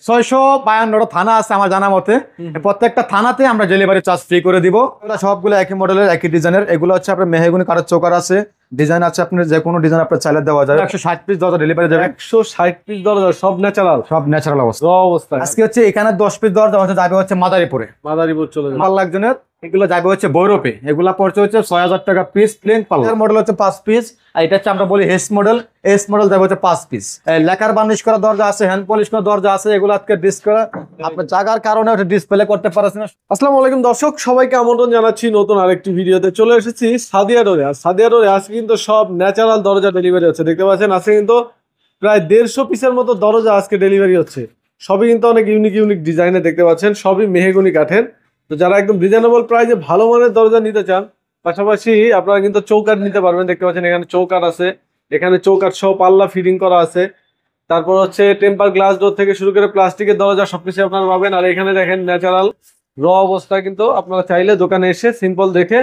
652টা থানা আছে আমার জানা মতে। প্রত্যেকটা থানাতে আমরা ডেলিভারি চার্জ ফ্রি করে দিব। সবগুলো একই মডেলের একই ডিজাইনের। এগুলো হচ্ছে আপনার মেহগনি কাঠের চোকার আছে, ডিজাইন আছে, আপনার যে কোনো ডিজাইন আপনার চাইলে দেওয়া যায়। 160 পিস দরজা ডেলিভারি দেবে। 160 পিস দরজা সব ন্যাচারাল, সব ন্যাচারাল অবস্থা। আজকে হচ্ছে এখানে 10 পিস দরজা হচ্ছে যাবে হচ্ছে মাদারীপুরে চলে যাবে। ভালো লাগজনের এগুলো যাবে হচ্ছে বৈরপে। এগুলা পড়ছে হচ্ছে 6000 টাকা পিস প্লেন পাল্লা। মডেল হচ্ছে 5 পিস, আর এটা হচ্ছে আমরা বলি এস মডেল। এস মডেল যাবে হচ্ছে 5 পিস। লেকার বার্নিশ করা দরজা আছে, হ্যান্ড পলিশ করা দরজা আছে। এগুলো আজকে ডিসপ্লে আপনার জায়গার কারণে ওটা ডিসপ্লে করতে পারছেন না। আসসালামু আলাইকুম দর্শক, সবাইকে আমন্ত্রণ জানাচ্ছি নতুন আরেকটি ভিডিওতে। চলে এসেছি সাদিয়া ডোরে। আর সাদিয়া ডোরে আজকে কিন্তু সব ন্যাচারাল দরজা ডেলিভারি হচ্ছে। দেখতে পাচ্ছেন আজকে কিন্তু প্রায় 150 পিসের মতো দরজা আজকে ডেলিভারি হচ্ছে। সবই কিন্তু অনেক ইউনিক ডিজাইনে দেখতে পাচ্ছেন, সবই মেহগনি কাঠের। তো যারা একদম রিজনেবল প্রাইসে ভালো মানের দরজা নিতে চান, পাশাপাশি আপনারা কিন্তু চৌকাঠ নিতে পারবেন। দেখতে পাচ্ছেন এখানে চৌকাঠ আছে, এখানে চৌকাঠ সহ পাল্লা ফিটিং করা আছে। তারপর হচ্ছে টেম্পার গ্লাস ডোর থেকে শুরু করে প্লাস্টিকের দরজা সবকিছু আপনারা পাবেন। আর এখানে দেখেন ন্যাচারাল অবস্থা, কিন্তু আপনারা চাইলে দোকানে এসে সিম্পল দেখে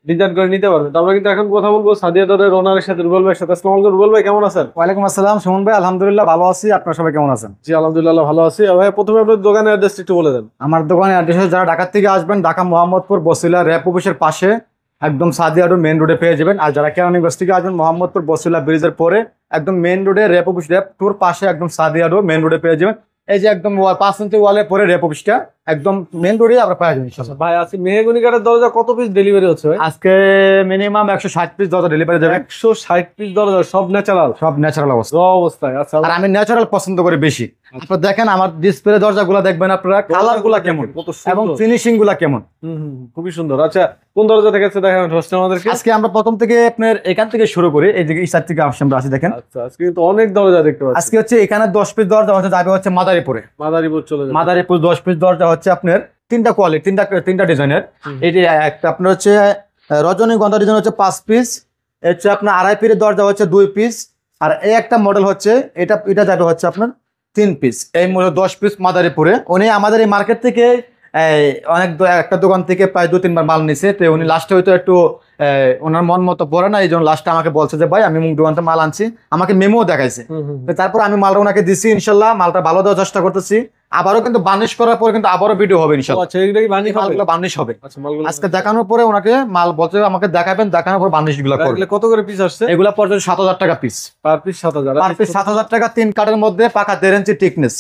ডিজাইন করে নিতে পারবেন। তো আমরা কিন্তু এখন কথা বলবো সাদিয়া ডোরের ওনারের সাথে, রুবেল ভাইয়ের সাথে। আসসালামু আলাইকুম রুবেল ভাই, কেমন আছেন? ওয়ালাইকুম আসসালাম সুমন ভাই, আলহামদুলিল্লাহ ভালো আছি। আপনারা সবাই কেমন আছেন? জি আলহামদুলিল্লাহ ভালো আছি। ভাই প্রথমে আপনার দোকানের অ্যাড্রেসটা একটু বলে দেন। আমার দোকানের অ্যাড্রেস যারা ঢাকা থেকে আসবেন, ঢাকা মোহাম্মদপুর বসিলা র্যাপ অফিসের পাশে একদম সাদিয়া ডোর মেইন রোডে পেয়ে যাবেন। আর যারা কেরানীগঞ্জ থেকে আসবেন, মোহাম্মদপুর বসিলা ব্রিজের পরে একদম মেইন রোডে র্যাপ অফিস, র্যাপ টুর পাশে একদম সাদিয়া ডোর মেইন রোডে পেয়ে যাবেন। এই যে একদম 5 ইঞ্চি ওয়ালের পরে র্যাপ অফিসটা একদম মেইন রোডে আমরা পেয়ে যাবেন। ভাই আজকে মেহগনি কাঠের দরজা কত পিস ডেলিভারি হচ্ছে ভাই? আজকে মিনিমাম 160 পিস দরজা ডেলিভারি দেবে। 160 পিস দরজা সব ন্যাচারাল অবস্থায়। আচ্ছা, আর আমি ন্যাচারাল পছন্দ করি বেশি। আপনারা দেখেন আমার ডিসপ্লে দরজাগুলো দেখবেন, আপনারা কালার গুলা কেমন এবং ফিনিশিং গুলা কেমন, খুবই সুন্দর। আচ্ছা কোন দরজা থেকে আছে দেখেন আমাদেরকে। আজকে আমরা প্রথম থেকে আপনার এখান থেকে শুরু করি, এই যে এই সাইড থেকে আমরা আসি দেখেন। আচ্ছা আজকে কিন্তু অনেক দরজা দেখতে পাচ্ছি। আজকে হচ্ছে এখানে 10 পিস দরজা হচ্ছে যাবে হচ্ছে মাদারীপুরে চলে যাবে। মাদারীপুর 10 পিস দরজা হচ্ছে আপনার তিনটা কোয়ালিটি, তিনটা ডিজাইনের। এটি একটা আপনার হচ্ছে রজনীগন্ধা ডিজাইন হচ্ছে 5 পিস, হচ্ছে আপনার 2.5 ফিটের দরজা হচ্ছে 2 পিস, আর এই একটা মডেল হচ্ছে এটা যাবে হচ্ছে আপনার 3 পিস। এই মূল্য 10 পিস মাদারীপুরে। উনি আমাদের এই মার্কেট থেকে একটা দোকান থেকে প্রায় 2-3 বার মাল নিছে। তো উনি লাস্টে হয়তো একটু ওনার মন মতো পড়ে না, এই জন্য লাস্টে আমাকে বলছে যে ভাই আমি মুখ দোকানতে মাল আনছি, আমাকে মেমো দেখাইছে। তারপর আমি মালটা ওনাকে দিছি, ইনশাল্লাহ মালটা ভালো দেওয়ার চেষ্টা করতেছি। আবারও কিন্তু বার্নিশ করার পর কিন্তু আবারও ভিডিও হবে ইনশাল্লাহ। আচ্ছা এগুলো কি বার্নিশ হবে আজকে দেখানোর পরে ওনাকে মাল বলছে আমাকে দেখাবেন, দেখানোর পর বার্নিশ গুলো করবে। কত করে পিস আসছে? এগুলা পর্যন্ত 7000 টাকা piece. Per piece 7000? Per piece 7000 টাকা, 3 কাঠের মধ্যে পাকা 1.5 ইঞ্চি টিকনেস।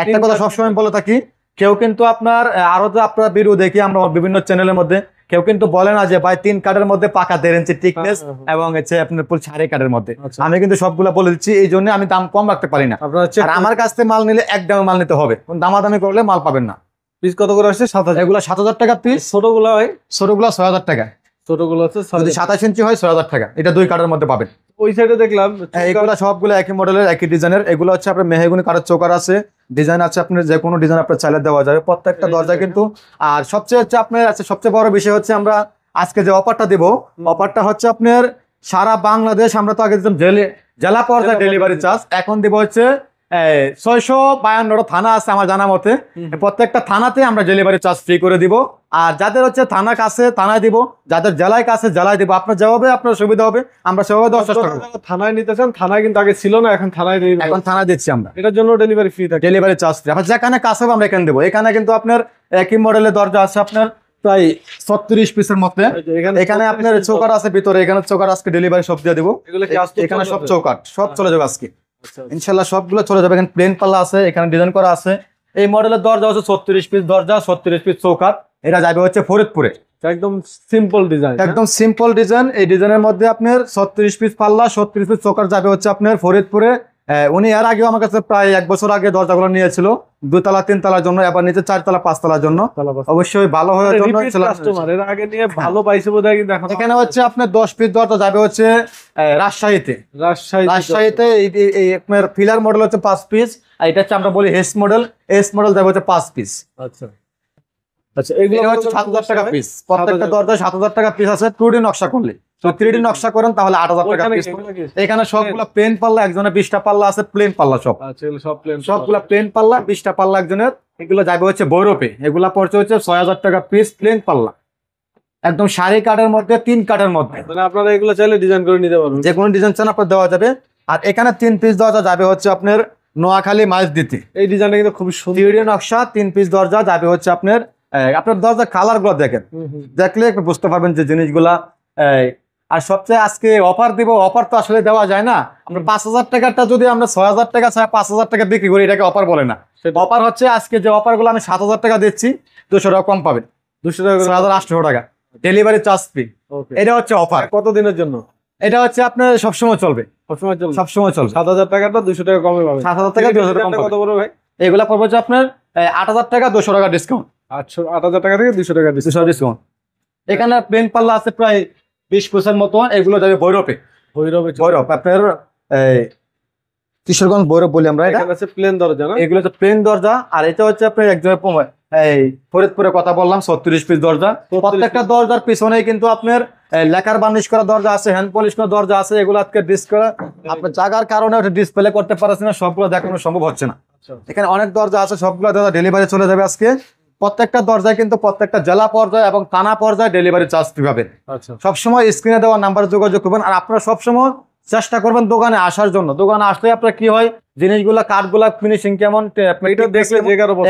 একটা কথা সবসময় বলে থাকি, কেউ কিন্তু আপনার আরো তো আপনার ভিডিও দেখি আমরা বিভিন্ন চ্যানেলের মধ্যে, কেউ কিন্তু বলে না যে ভাই 3 কাঠের মধ্যে পাকা 1.5 ইঞ্চি টিকনেস এবং হচ্ছে আপনার ফুল 4.5 কাঠের মধ্যে। আমি কিন্তু সবগুলা বলে দিচ্ছি, এই জন্য আমি দাম কম রাখতে পারি না। আর আমার কাছ থেকে মাল নিলে এক দামে মাল নিতে হবে, দামাদামি করলে মাল পাবেন না। পিস কত করে আসছে? 7000। এগুলো 7000 টাকা পিস। ছোটগুলো 6000 টাকা। ছোটগুলো হচ্ছে 27 ইঞ্চি হয় 6000 টাকা। এটা 2 কাঠের মধ্যে পাবেন। ওই সাইডে দেখলাম এগুলো সবগুলো একই মডেলের একই ডিজাইনের। এগুলো হচ্ছে আপনার মেহগনি কাঠের চোকার আছে, ডিজাইন আছে, আপনার যে কোনো ডিজাইন আপনার চাইলে দেওয়া যাবে প্রত্যেকটা দরজা কিন্তু। আর সবচেয়ে হচ্ছে আপনার সবচেয়ে বড় বিষয় হচ্ছে আমরা আজকে যে অফারটা দেবো, অফারটা হচ্ছে আপনার সারা বাংলাদেশ। আমরা তো আগে দিতাম জেলা পর্যায়ে ডেলিভারি চার্জ, এখন দেবো হচ্ছে 652টা থানা আছে আমার জানা মতে। প্রত্যেকটা থানাতে আমরা ডেলিভারি চার্জ ফ্রি করে দিব। আর যাদের হচ্ছে থানা কাছে থানায় দিব, যাদের জেলায় কাছে জেলায় দিব। আপনার যেভাবে আপনার সুবিধা হবে আমরা সেভাবে দেওয়ার চেষ্টা করব। থানায় নিতে চান, থানায় কিন্তু আগে ছিল না, এখন থানায় দিচ্ছি আমরা। এটার জন্য ডেলিভারি ফ্রি থাকে, ডেলিভারি চার্জ ফ্রি। আপনার যেখানে কাছে হবে আমরা এখানে দেবো। এখানে কিন্তু আপনার একই মডেলের দরজা আছে আপনার প্রায় 36 পিসের মধ্যে। এখানে আপনার চৌকাঠ আছে ভিতরে, এখানে চৌকাঠ আজকে ডেলিভারি সব দিয়ে দিব। এখানে সব চৌকাঠ সব চলে যাবে আজকে ইনশাল্লাহ, সবগুলো চলে যাবে। এখানে প্লেন পাল্লা আছে, এখানে ডিজাইন করা আছে। এই মডেলের দরজা হচ্ছে 36 পিস দরজা, 36 পিস চৌকাঠ। এটা যাবে হচ্ছে ফরিদপুরে। একদম সিম্পল ডিজাইন, একদম সিম্পল ডিজাইন। এই ডিজাইনের মধ্যে আপনার 36 পিস পাল্লা, 36 পিস চৌকাঠ যাবে হচ্ছে আপনার ফরিদপুরে। উনি এর আগেও আমার কাছে প্রায় 1 বছর আগে দরজাগুলো নিয়েছিল 2 তলা 3 তলার জন্য, এবার নিচে 4 তলা 5 তলার জন্য। অবশ্যই ভালো হওয়ার জন্য এর আগে নিয়ে ভালো পাইছে বোধহয়। কিন্তু এখানে হচ্ছে আপনার 10 পিস দরজা যাবে হচ্ছে রাজশাহীতে। এই আপনার ফিলার মডেল হচ্ছে 5 পিস, আর এটা হচ্ছে আমরা বলি এস মডেল। এস মডেল যাবে হচ্ছে 5 পিস। আচ্ছা আচ্ছা, এগুলো হচ্ছে 7000 টাকা পিস। প্রত্যেকটা দরজা 7000 টাকা পিস আছে। 2D নকশা করলে, 3D নকশা করেন তাহলে 8000 টাকা পিস। এখানে সবগুলা প্লেন পাল্লা, একজনের 20টা পাল্লা আছে, প্লেন পাল্লা সব। আচ্ছা এগুলো সব প্লেন, সবগুলা প্লেন পাল্লা, 20টা পাল্লা একজনের। এগুলো যাবে হচ্ছে বৈরপে। এগুলা পড়ছে হচ্ছে 6000 টাকা পিস প্লেন পাল্লা, একদম 4.5 কাঠের মধ্যে, 3 কাঠের মধ্যে। মানে আপনারা এগুলো চাইলে ডিজাইন করে নিতে পারবেন, যে কোনো ডিজাইন চান আপনার দেওয়া যাবে। আর এখানে 3 পিস দরজা যাবে হচ্ছে আপনার নোয়াখালী মাইজদিতে। এই ডিজাইনটা কিন্তু খুবই সুন্দর, থ্রি নকশা, 3 পিস দরজা যাবে হচ্ছে আপনার আপনার দরজার কালার গুলো দেখেন, দেখলে একটু বুঝতে পারবেন যে জিনিসগুলা। আর সবচেয়ে আজকে অফার দিব, অফার তো আসলে দেওয়া যায় না। আমরা 5,000 টাকাটা যদি আমরা 6,000 টাকা 5,000 টাকা বিক্রি করি, এটাকে অফার বলে না। অফার হচ্ছে আজকে যে অফার গুলো আমি 7,000 টাকা দিচ্ছি, 200 টাকা কম পাবেন, 200 টাকা 6,800 টাকা ডেলিভারি চার্জ ফ্রি। এটা হচ্ছে অফার। কত দিনের জন্য? এটা হচ্ছে আপনার সবসময় চলবে, সবসময় চলবে, সবসময় চলবে। 7,000 টাকাটা 200 টাকা কমে পাবেন। 7,000 টাকা 200 টাকা কম কত বড় ভাই? এগুলা পড়বে হচ্ছে আপনার 8,000 টাকা 200 টাকা ডিসকাউন্ট। 8,000 টাকা থেকে 200 টাকা ডিসকাউন্ট। এখানে প্লেন পাল্লা আছে প্রায় 20% মতো, এগুলো যাবে ভৈরবে। ভৈরব আপনার কিশোরগঞ্জ ভৈরব বলি আমরা। এটা আছে প্লেন দরজা না? এগুলো হচ্ছে প্লেন দরজা। আর এটা হচ্ছে আপনার একজনের ফরিদপুরে কথা বললাম 36 পিস দরজা। প্রত্যেকটা দরজার পিছনে কিন্তু আপনার লেখার বার্নিশ করা দরজা আছে, হ্যান্ড পলিশ করা দরজা আছে। এগুলো আজকে ডিসপ্লে আপনার জায়গার কারণে ওটা ডিসপ্লে করতে পারছে না, সবগুলো দেখানো সম্ভব হচ্ছে না। এখানে অনেক দরজা আছে, সবগুলো দরজা ডেলিভারি চলে যাবে আজকে। প্রত্যেকটা দরজায় কিন্তু প্রত্যেকটা জেলা পর্যায়ে এবং থানা পর্যায়ে ডেলিভারি চার্জ ফ্রি পাবেন। সবসময় স্ক্রিনে দেওয়া নাম্বারে যোগাযোগ করবেন। আর আপনারা সবসময় চেষ্টা করবেন দোকানে আসার জন্য। দোকানে আসলে আপনার কি হয়, জিনিসগুলা কাঠগুলা ফিনিশিং কেমন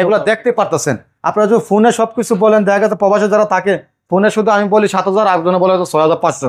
এগুলো দেখতে পারতেছেন। আপনারা যদি ফোনে সবকিছু বলেন, দেখা গেছে প্রবাসে যারা থাকে ফোনে শুধু আমি বলি 7,000, আরেকজনে বলে 6,500,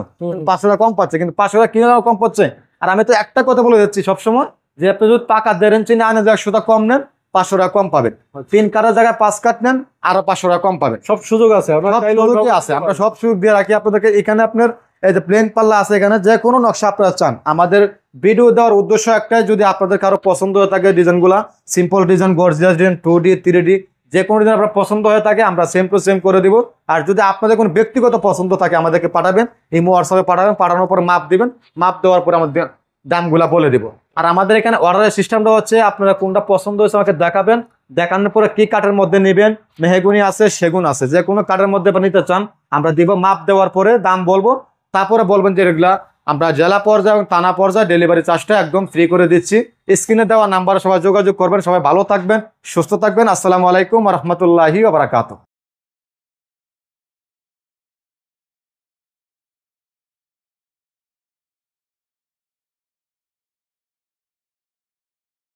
500 টাকা কম পাচ্ছে, কিন্তু 500 টাকা কিনে কম পাচ্ছে। আর আমি তো একটা কথা বলে যাচ্ছি সবসময়, যে আপনি যদি টাকা দেড় ইঞ্চি না আনে 100 টাকা কম নেন, 500 টাকা কম পাবেন। 3 কাঠের জায়গায় 5 কাঠ নেন, আরো 500 টাকা কম পাবেন। সব সুযোগ আছে, আমরা সব সুযোগ দিয়ে রাখি আপনাদেরকে। এখানে আপনার এই যে প্লেন পাল্লা আছে, এখানে যে কোনো নকশা আপনারা চান। আমাদের ভিডিও দেওয়ার উদ্দেশ্য একটাই, যদি আপনাদের কারো পছন্দ হয়ে থাকে ডিজাইনগুলা, simple design, gorgeous design, 2D 3D যে কোনো ডিজাইন আপনার পছন্দ হয়ে থাকে, আমরা সেম টু সেম করে দিব। আর যদি আপনাদের কোনো ব্যক্তিগত পছন্দ থাকে আমাদেরকে পাঠাবেন, ইমো হোয়াটসঅ্যাপে পাঠাবেন, পাঠানোর পর মাপ দিবেন, মাপ দেওয়ার পরে আমাদের দামগুলা বলে দিব। আর আমাদের এখানে অর্ডারের সিস্টেমটা হচ্ছে, আপনারা কোনটা পছন্দ হয়েছে আমাকে দেখাবেন, দেখানোর পরে কি কাঠের মধ্যে নেবেন, মেহগনি আছে, সেগুন আছে, যে কোনো কাঠের মধ্যে নিতে চান আমরা দিব। মাপ দেওয়ার পরে দাম বলবো, তারপরে বলবেন যে এগুলা আমরা জেলা পর্যায়ে এবং থানা পর্যায়ে ডেলিভারি চার্জটা একদম ফ্রি করে দিচ্ছি। স্ক্রিনে দেওয়া নাম্বারে সবাই যোগাযোগ করবেন। সবাই ভালো থাকবেন, সুস্থ থাকবেন। আসসালামু আলাইকুম ওয়া রাহমাতুল্লাহি ওয়া বারাকাতুহু।